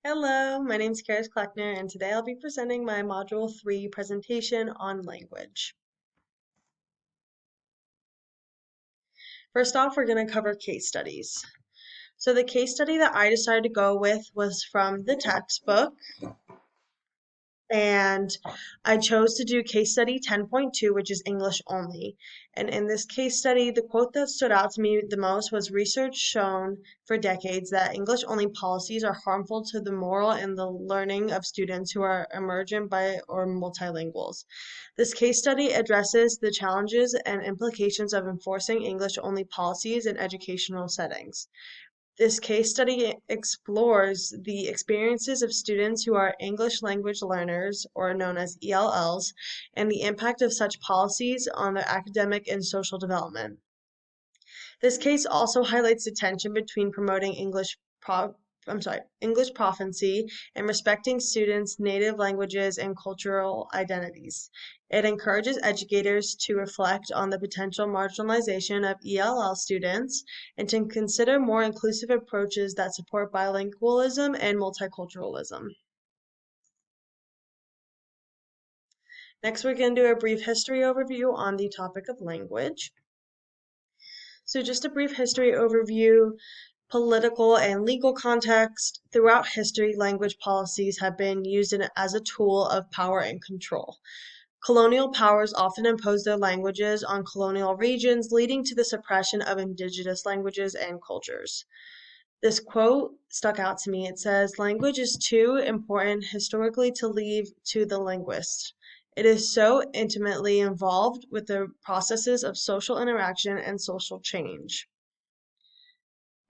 Hello, my name is Karis Kleckner, and today I'll be presenting my Module 3 presentation on language. First off, we're going to cover case studies. So the case study that I decided to go with was from the textbook, and I chose to do case study 10.2, which is English only. And in this case study, the quote that stood out to me the most was research shown for decades that English only policies are harmful to the moral and the learning of students who are emergent bi or multilinguals. This case study addresses the challenges and implications of enforcing English only policies in educational settings. This case study explores the experiences of students who are English language learners, or known as ELLs, and the impact of such policies on their academic and social development. This case also highlights the tension between promoting English proficiency and respecting students' native languages and cultural identities. It encourages educators to reflect on the potential marginalization of ELL students and to consider more inclusive approaches that support bilingualism and multiculturalism. Next, we're going to do a brief history overview on the topic of language. So just a brief history overview, political and legal context. Throughout history, language policies have been used as a tool of power and control. Colonial powers often imposed their languages on colonial regions, leading to the suppression of indigenous languages and cultures. This quote stuck out to me. It says, "Language is too important historically to leave to the linguist. It is so intimately involved with the processes of social interaction and social change."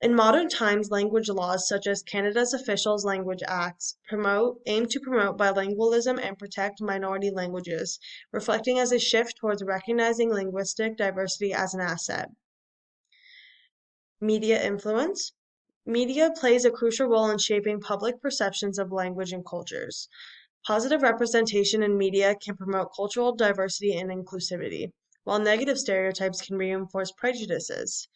In modern times, language laws such as Canada's Official Language Acts aim to promote bilingualism and protect minority languages, reflecting as a shift towards recognizing linguistic diversity as an asset. Media influence. Media plays a crucial role in shaping public perceptions of language and cultures. Positive representation in media can promote cultural diversity and inclusivity, while negative stereotypes can reinforce prejudices.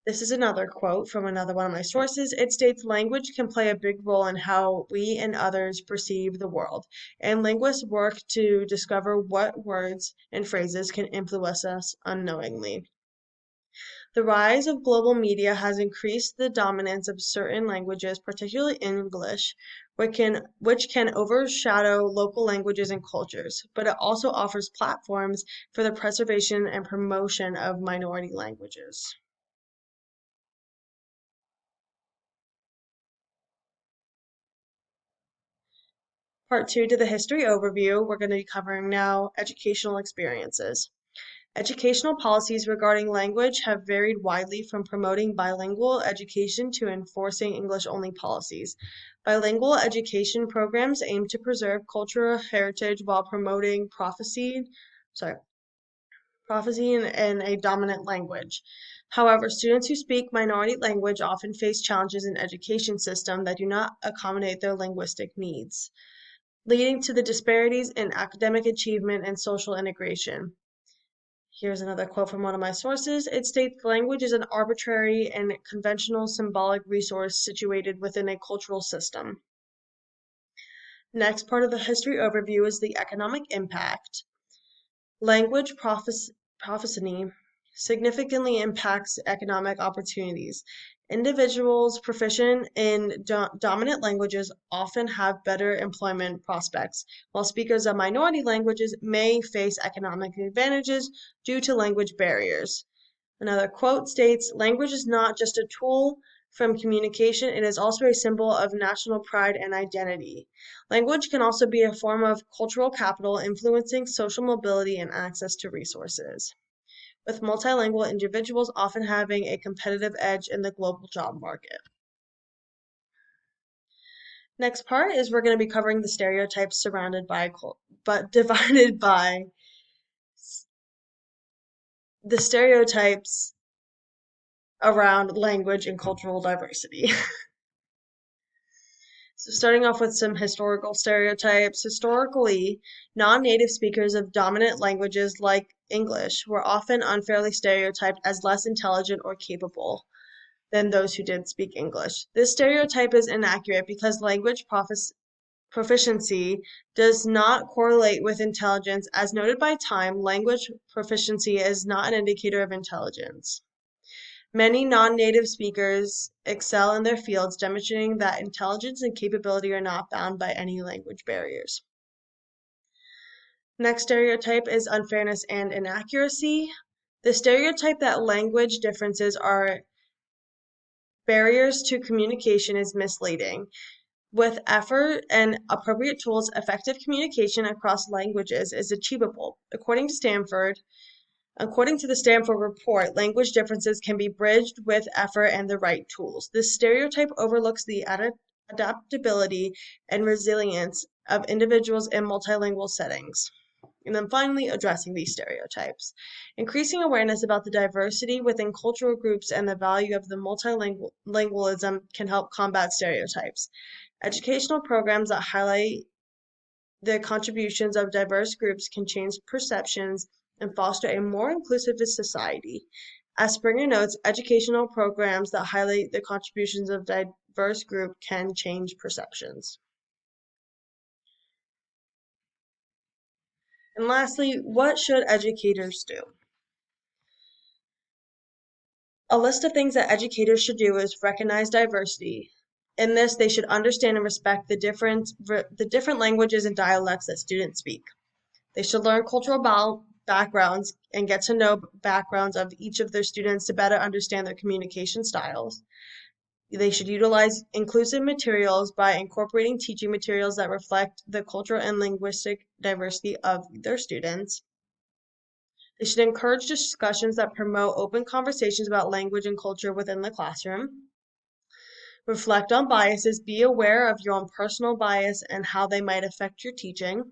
This is another quote from another one of my sources. It states, "Language can play a big role in how we and others perceive the world, and linguists work to discover what words and phrases can influence us unknowingly." The rise of global media has increased the dominance of certain languages, particularly English, which can overshadow local languages and cultures, but it also offers platforms for the preservation and promotion of minority languages. Part two to the history overview, we're going to be covering now educational experiences. Educational policies regarding language have varied widely from promoting bilingual education to enforcing English-only policies. Bilingual education programs aim to preserve cultural heritage while promoting prophecy in a dominant language. However, students who speak minority language often face challenges in education system that do not accommodate their linguistic needs, leading to the disparities in academic achievement and social integration. Here's another quote from one of my sources. It states, "Language is an arbitrary and conventional symbolic resource situated within a cultural system." Next part of the history overview is the economic impact. Language proficiency significantly impacts economic opportunities. Individuals proficient in dominant languages often have better employment prospects, while speakers of minority languages may face economic advantages due to language barriers. Another quote states, "Language is not just a tool from communication, it is also a symbol of national pride and identity." Language can also be a form of cultural capital, influencing social mobility and access to resources, with multilingual individuals often having a competitive edge in the global job market. Next part is we're going to be covering the stereotypes surrounded by, but divided by the stereotypes around language and cultural diversity. So starting off with some historical stereotypes. Historically, non-native speakers of dominant languages like English were often unfairly stereotyped as less intelligent or capable. than those who did speak English. This stereotype is inaccurate because language proficiency does not correlate with intelligence. As noted by Time, language proficiency is not an indicator of intelligence. Many non-native speakers excel in their fields, demonstrating that intelligence and capability are not bound by any language barriers. Next stereotype is unfairness and inaccuracy. The stereotype that language differences are barriers to communication is misleading. With effort and appropriate tools, effective communication across languages is achievable. According to the Stanford report, language differences can be bridged with effort and the right tools. This stereotype overlooks the adaptability and resilience of individuals in multilingual settings. And then finally, addressing these stereotypes. Increasing awareness about the diversity within cultural groups and the value of the multilingualism can help combat stereotypes. Educational programs that highlight the contributions of diverse groups can change perceptions and foster a more inclusive society. As Springer notes, educational programs that highlight the contributions of diverse groups can change perceptions. And lastly, what should educators do? A list of things that educators should do is recognize diversity. In this, they should understand and respect the different languages and dialects that students speak. They should learn cultural backgrounds and get to know backgrounds of each of their students to better understand their communication styles. They should utilize inclusive materials by incorporating teaching materials that reflect the cultural and linguistic diversity of their students. They should encourage discussions that promote open conversations about language and culture within the classroom. Reflect on biases. Be aware of your own personal bias and how they might affect your teaching.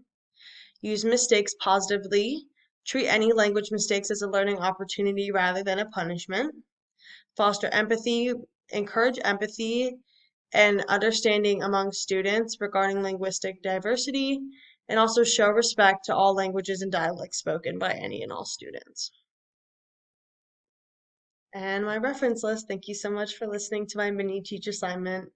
Use mistakes positively. Treat any language mistakes as a learning opportunity rather than a punishment. Foster empathy. Encourage empathy and understanding among students regarding linguistic diversity, and also show respect to all languages and dialects spoken by any and all students. And my reference list. Thank you so much for listening to my mini teach assignment.